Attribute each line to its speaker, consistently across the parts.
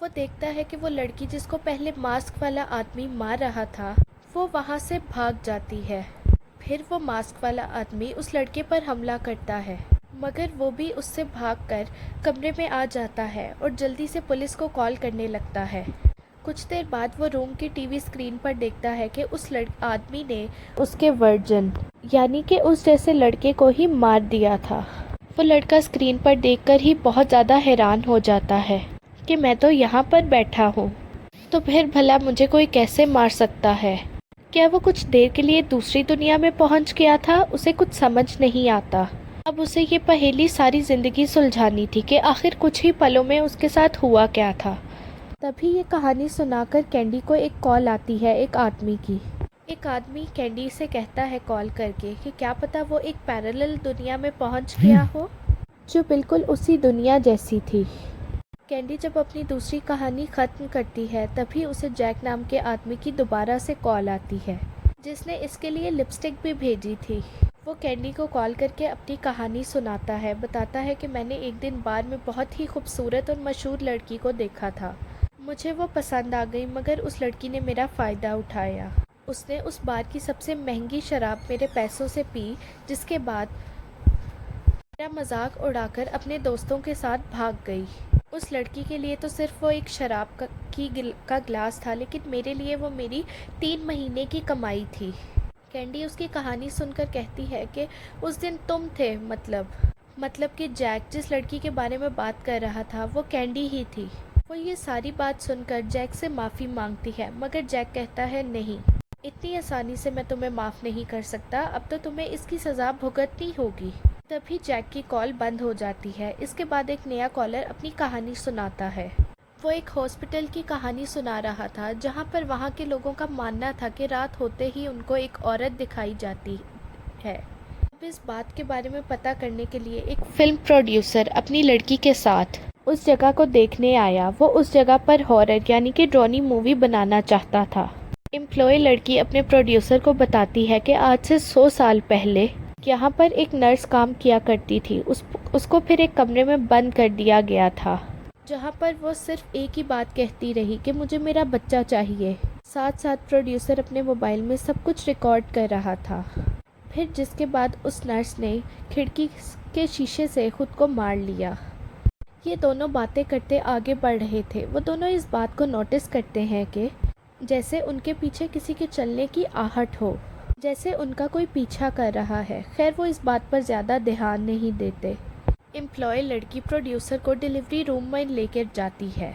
Speaker 1: وہ دیکھتا ہے کہ وہ لڑکی جس کو پہلے ماسک والا آدمی مار رہا تھا وہ وہاں سے بھاگ جاتی ہے۔ پھر وہ ماسک والا آدمی اس لڑکے پر حملہ کرتا ہے، مگر وہ بھی اس سے بھاگ کر کمرے میں آ جاتا ہے اور جلدی سے پولیس کو کال کرنے لگتا ہے۔ کچھ دیر بعد وہ روم کی ٹی وی اسکرین پر دیکھتا ہے کہ اس آدمی نے اس کے ورجن یعنی کہ اس جیسے لڑکے کو ہی مار دیا تھا۔ وہ لڑکا اسکرین پر دیکھ کر ہی بہت زیادہ حیران ہو جاتا ہے کہ میں تو یہاں پر بیٹھا ہوں، تو پھر بھلا مجھے کوئی کیسے مار سکتا ہے؟ کیا وہ کچھ دیر کے لیے دوسری دنیا میں پہنچ گیا تھا؟ اسے کچھ سمجھ نہیں آتا۔ اب اسے یہ پہیلی ساری زندگی سلجھانی تھی کہ آخر کچھ ہی پلوں میں اس کے ساتھ ہوا کیا تھا۔ تبھی یہ کہانی سنا کر کینڈی کو ایک کال آتی ہے ایک آدمی کی۔ ایک آدمی کینڈی سے کہتا ہے کال کر کے کہ کیا پتا وہ ایک پیرالل دنیا میں پہنچ گیا ہو جو بالکل اسی دنیا جیسی تھی۔ کینڈی جب اپنی دوسری کہانی ختم کرتی ہے تبھی اسے جیک نام کے آدمی کی دوبارہ سے کال آتی ہے جس نے اس کے لیے لپسٹک بھی بھیجی تھی۔ وہ کینڈی کو کال کر کے اپنی کہانی سناتا ہے، بتاتا ہے کہ میں نے ایک دن بار میں بہت ہی خوبصورت اور مشہور لڑکی کو دیکھا تھا۔ مجھے وہ پسند آ گئی مگر اس لڑکی نے میرا فائدہ اٹھایا۔ اس نے اس بار کی سب سے مہنگی شراب میرے پیسوں سے پی، جس کے بعد میرا مذاق اڑا کر اپنے دوستوں کے ساتھ بھاگ گئی۔ اس لڑکی کے لیے تو صرف وہ ایک شراب کا گلاس تھا، لیکن میرے لیے وہ میری 3 مہینے کی کمائی تھی۔ کینڈی اس کی کہانی سن کر کہتی ہے کہ اس دن تم تھے، مطلب کہ جیک جس لڑکی کے بارے میں بات کر رہا تھا وہ کینڈی ہی تھی۔ وہ یہ ساری بات سن کر جیک سے معافی مانگتی ہے مگر جیک کہتا ہے نہیں، اتنی آسانی سے میں تمہیں معاف نہیں کر سکتا، اب تو تمہیں اس کی سزا بھگتنی ہوگی۔ تبھی جیک کی کال بند ہو جاتی ہے۔ اس کے بعد ایک نیا کالر اپنی کہانی سناتا ہے۔ وہ ایک ہاسپٹل کی کہانی سنا رہا تھا جہاں پر وہاں کے لوگوں کا ماننا تھا کہ رات ہوتے ہی ان کو ایک عورت دکھائی جاتی ہے۔ اب اس بات کے بارے میں پتہ کرنے کے لیے ایک فلم پروڈیوسر اپنی لڑکی کے ساتھ اس جگہ کو دیکھنے آیا۔ وہ اس جگہ پر ہارر یعنی کہ ڈرونی مووی بنانا چاہتا تھا۔ امپلائی لڑکی اپنے پروڈیوسر کو بتاتی ہے کہ آج سے 100 سال پہلے یہاں پر ایک نرس کام کیا کرتی تھی، اس کو پھر ایک کمرے میں بند کر دیا گیا تھا جہاں پر وہ صرف ایک ہی بات کہتی رہی کہ مجھے میرا بچہ چاہیے۔ ساتھ ساتھ پروڈیوسر اپنے موبائل میں سب کچھ ریکارڈ کر رہا تھا۔ پھر جس کے بعد اس نرس نے کھڑکی کے شیشے سے خود کو مار لیا۔ یہ دونوں باتیں کرتے آگے بڑھ رہے تھے۔ وہ دونوں اس بات کو نوٹس کرتے ہیں کہ جیسے ان کے پیچھے کسی کے چلنے کی آہٹ ہو، جیسے ان کا کوئی پیچھا کر رہا ہے۔ خیر وہ اس بات پر زیادہ دھیان نہیں دیتے۔ امپلائی لڑکی پروڈیوسر کو ڈیلیوری روم میں لے کر جاتی ہے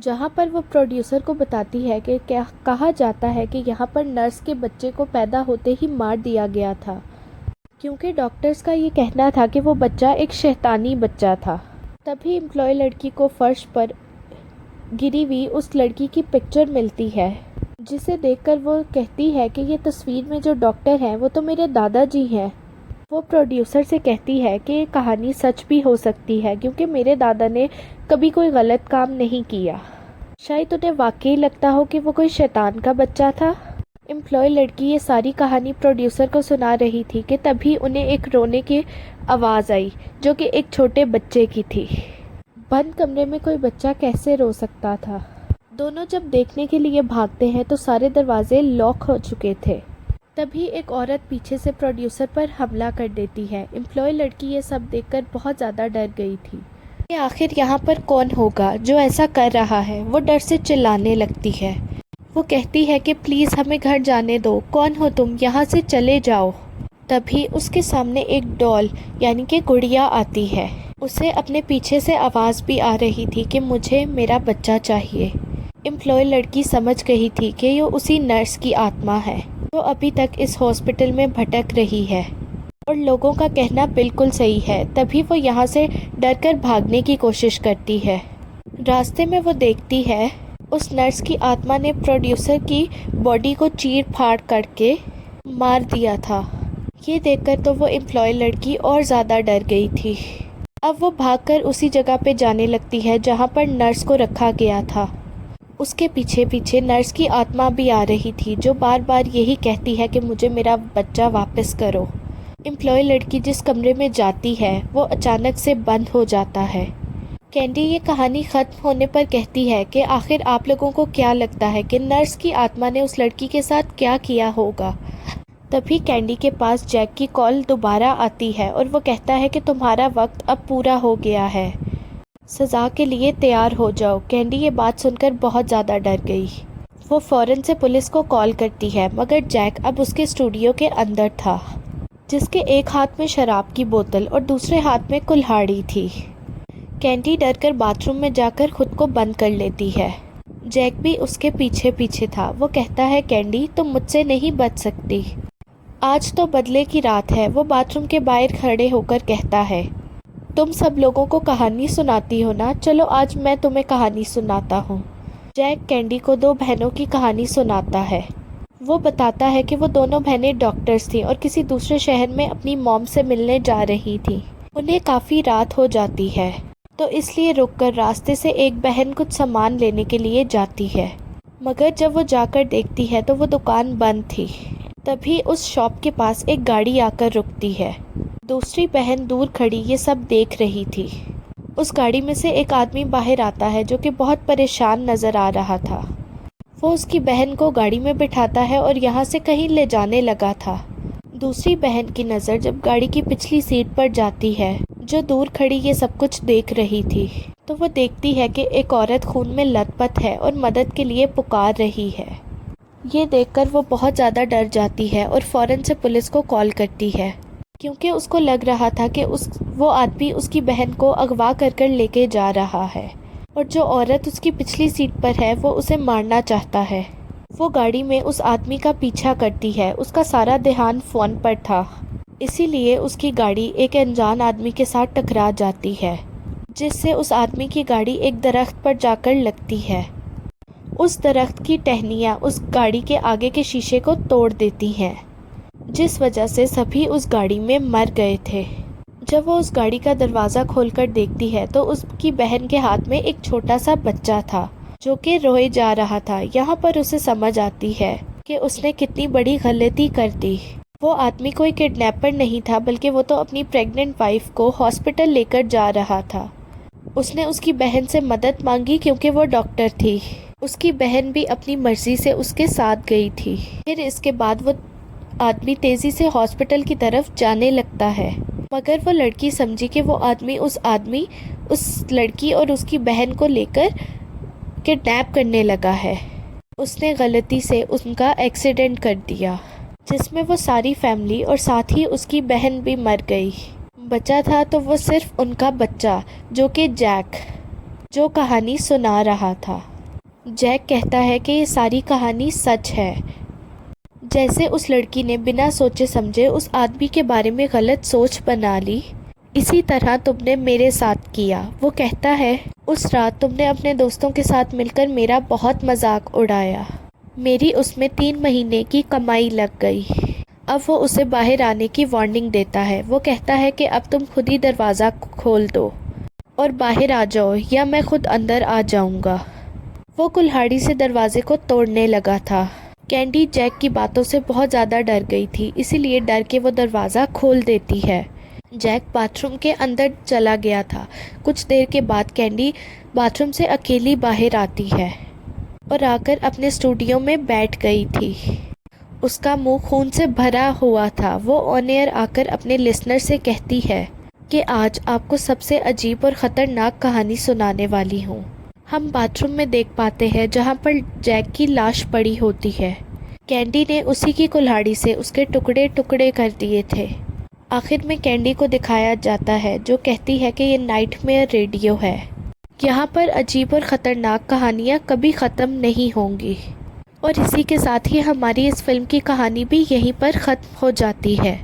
Speaker 1: جہاں پر وہ پروڈیوسر کو بتاتی ہے کہ کہا جاتا ہے کہ یہاں پر نرس کے بچے کو پیدا ہوتے ہی مار دیا گیا تھا کیونکہ ڈاکٹرز کا یہ کہنا تھا کہ وہ بچہ ایک شیطانی بچہ تھا۔ تبھی امپلائی لڑکی کو فرش پر گری ہوئی اس لڑکی کی پکچر ملتی ہے جسے دیکھ کر وہ کہتی ہے کہ یہ تصویر میں جو ڈاکٹر ہیں وہ تو میرے دادا جی ہیں۔ وہ پروڈیوسر سے کہتی ہے کہ یہ کہانی سچ بھی ہو سکتی ہے کیونکہ میرے دادا نے کبھی کوئی غلط کام نہیں کیا، شاید انہیں واقعی لگتا ہو کہ وہ کوئی شیطان کا بچہ تھا۔ امپلائی لڑکی یہ ساری کہانی پروڈیوسر کو سنا رہی تھی کہ تبھی انہیں ایک رونے کی آواز آئی جو کہ ایک چھوٹے بچے کی تھی۔ بند کمرے میں کوئی بچہ کیسے رو سکتا تھا؟ دونوں جب دیکھنے کے لیے بھاگتے ہیں تو سارے دروازے لاک ہو چکے تھے۔ تبھی ایک عورت پیچھے سے پروڈیوسر پر حملہ کر دیتی ہے۔ امپلائی لڑکی یہ سب دیکھ کر بہت زیادہ ڈر گئی تھی کہ آخر یہاں پر کون ہوگا جو ایسا کر رہا ہے۔ وہ ڈر سے چلانے لگتی ہے۔ وہ کہتی ہے کہ پلیز ہمیں گھر جانے دو، کون ہو تم، یہاں سے چلے جاؤ۔ تبھی اس کے سامنے ایک ڈال یعنی کہ گڑیا آتی ہے۔ اسے اپنے پیچھے سے آواز بھی آ رہی تھی کہ مجھے میرا بچہ چاہیے۔ امپلائی لڑکی سمجھ گئی تھی کہ یہ اسی نرس کی آتما ہے جو ابھی تک اس ہاسپٹل میں بھٹک رہی ہے اور لوگوں کا کہنا بالکل صحیح ہے۔ تبھی وہ یہاں سے ڈر کر بھاگنے کی کوشش کرتی ہے۔ راستے میں وہ دیکھتی ہے اس نرس کی آتما نے پروڈیوسر کی باڈی کو چیر پھاڑ کر کے مار دیا تھا۔ یہ دیکھ کر تو وہ امپلائی لڑکی اور زیادہ ڈر گئی تھی۔ اب وہ بھاگ کر اسی جگہ پہ جانے لگتی ہے جہاں پر نرس کو رکھا گیا تھا۔ اس کے پیچھے پیچھے نرس کی آتما بھی آ رہی تھی جو بار بار یہی کہتی ہے کہ مجھے میرا بچہ واپس کرو۔ امپلائی لڑکی جس کمرے میں جاتی ہے وہ اچانک سے بند ہو جاتا ہے۔ کینڈی یہ کہانی ختم ہونے پر کہتی ہے کہ آخر آپ لوگوں کو کیا لگتا ہے کہ نرس کی آتما نے اس لڑکی کے ساتھ کیا کیا ہوگا؟ تبھی کینڈی کے پاس جیک کی کال دوبارہ آتی ہے اور وہ کہتا ہے کہ تمہارا وقت اب پورا ہو گیا ہے، سزا کے لیے تیار ہو جاؤ۔ کینڈی یہ بات سن کر بہت زیادہ ڈر گئی۔ وہ فوراً سے پولیس کو کال کرتی ہے، مگر جیک اب اس کے اسٹوڈیو کے اندر تھا، جس کے ایک ہاتھ میں شراب کی بوتل اور دوسرے ہاتھ میں کلہاڑی تھی۔ کینڈی ڈر کر باتھ روم میں جا کر خود کو بند کر لیتی ہے۔ جیک بھی اس کے پیچھے پیچھے تھا۔ وہ کہتا ہے کینڈی تم مجھ سے نہیں بچ سکتی، آج تو بدلے کی رات ہے۔ وہ باتھ روم کے باہر کھڑے ہو کر کہتا ہے تم سب لوگوں کو کہانی سناتی ہو نا، چلو آج میں تمہیں کہانی سناتا ہوں۔ جیک کینڈی کو دو بہنوں کی کہانی سناتا ہے۔ وہ بتاتا ہے کہ وہ دونوں بہنیں ڈاکٹرز تھیں اور کسی دوسرے شہر میں اپنی موم سے ملنے جا رہی تھیں۔ انہیں کافی رات ہو جاتی ہے، تو اس لیے رک کر راستے سے ایک بہن کچھ سامان لینے کے لیے جاتی ہے، مگر جب وہ جا کر دیکھتی ہے تو وہ دکان بند تھی۔ تبھی اس شاپ کے پاس ایک گاڑی آ کر رکتی ہے۔ دوسری بہن دور کھڑی یہ سب دیکھ رہی تھی۔ اس گاڑی میں سے ایک آدمی باہر آتا ہے جو کہ بہت پریشان نظر آ رہا تھا۔ وہ اس کی بہن کو گاڑی میں بٹھاتا ہے اور یہاں سے کہیں لے جانے لگا تھا۔ دوسری بہن کی نظر جب گاڑی کی پچھلی سیٹ پر جاتی ہے، جو دور کھڑی یہ سب کچھ دیکھ رہی تھی، تو وہ دیکھتی ہے کہ ایک عورت خون میں لت پت ہے اور مدد کے لیے پکار رہی ہے۔ یہ دیکھ کر وہ بہت زیادہ ڈر جاتی ہے اور فوراً سے پولیس کو کال کرتی ہے، کیونکہ اس کو لگ رہا تھا کہ وہ آدمی اس کی بہن کو اغوا کر لے کے جا رہا ہے، اور جو عورت اس کی پچھلی سیٹ پر ہے وہ اسے مارنا چاہتا ہے۔ وہ گاڑی میں اس آدمی کا پیچھا کرتی ہے۔ اس کا سارا دھیان فون پر تھا، اسی لیے اس کی گاڑی ایک انجان آدمی کے ساتھ ٹکرا جاتی ہے، جس سے اس آدمی کی گاڑی ایک درخت پر جا کر لگتی ہے۔ اس درخت کی ٹہنیاں اس گاڑی کے آگے کے شیشے کو توڑ دیتی ہیں، جس وجہ سے سبھی اس گاڑی میں مر گئے تھے۔ جب وہ اس گاڑی کا دروازہ کھول کر دیکھتی ہے تو اس کی بہن کے ہاتھ میں ایک چھوٹا سا بچہ تھا جو کہ روئے جا رہا تھا۔ یہاں پر اسے سمجھ آتی ہے کہ اس نے کتنی بڑی غلطی کر دی۔ وہ آدمی کوئی کڈنیپر نہیں تھا، بلکہ وہ تو اپنی پریگننٹ وائف کو ہاسپٹل لے کر جا رہا تھا۔ اس نے اس کی بہن سے مدد مانگی کیونکہ وہ ڈاکٹر تھی۔ اس کی بہن بھی اپنی مرضی سے اس کے ساتھ گئی تھی۔ پھر اس کے بعد وہ آدمی تیزی سے ہاسپٹل کی طرف جانے لگتا ہے، مگر وہ لڑکی سمجھی کہ وہ آدمی اس لڑکی اور اس کی بہن کو لے کر کڈنیپ کرنے لگا ہے۔ اس نے غلطی سے ان کا ایکسیڈنٹ کر دیا، جس میں وہ ساری فیملی اور ساتھ ہی اس کی بہن بھی مر گئی۔ بچا تھا تو وہ صرف ان کا بچہ، جو کہ جیک، جو کہانی سنا رہا تھا۔ جیک کہتا ہے کہ یہ ساری کہانی سچ ہے، جیسے اس لڑکی نے بنا سوچے سمجھے اس آدمی کے بارے میں غلط سوچ بنا لی، اسی طرح تم نے میرے ساتھ کیا۔ وہ کہتا ہے اس رات تم نے اپنے دوستوں کے ساتھ مل کر میرا بہت مذاق اڑایا، میری اس میں 3 مہینے کی کمائی لگ گئی۔ اب وہ اسے باہر آنے کی وارننگ دیتا ہے۔ وہ کہتا ہے کہ اب تم خود ہی دروازہ کھول دو اور باہر آ جاؤ یا میں خود اندر آ جاؤں گا۔ وہ کلہاڑی سے دروازے کو توڑنے لگا تھا۔ کینڈی جیک کی باتوں سے بہت زیادہ ڈر گئی تھی، اسی لیے ڈر کے وہ دروازہ کھول دیتی ہے۔ جیک باتھ روم کے اندر چلا گیا تھا۔ کچھ دیر کے بعد کینڈی باتھ روم سے اکیلی باہر آتی ہے اور آ کر اپنے اسٹوڈیو میں بیٹھ گئی تھی۔ اس کا منہ خون سے بھرا ہوا تھا۔ وہ آن ایئر آ کر اپنے لسنر سے کہتی ہے کہ آج آپ کو سب سے عجیب اور خطرناک کہانی سنانے والی ہوں۔ ہم باتھ روم میں دیکھ پاتے ہیں جہاں پر جیک کی لاش پڑی ہوتی ہے۔ کینڈی نے اسی کی کلہاڑی سے اس کے ٹکڑے ٹکڑے کر دیے تھے۔ آخر میں کینڈی کو دکھایا جاتا ہے جو کہتی ہے کہ یہ نائٹ میئر ریڈیو ہے، یہاں پر عجیب اور خطرناک کہانیاں کبھی ختم نہیں ہوں گی۔ اور اسی کے ساتھ ہی ہماری اس فلم کی کہانی بھی یہیں پر ختم ہو جاتی ہے۔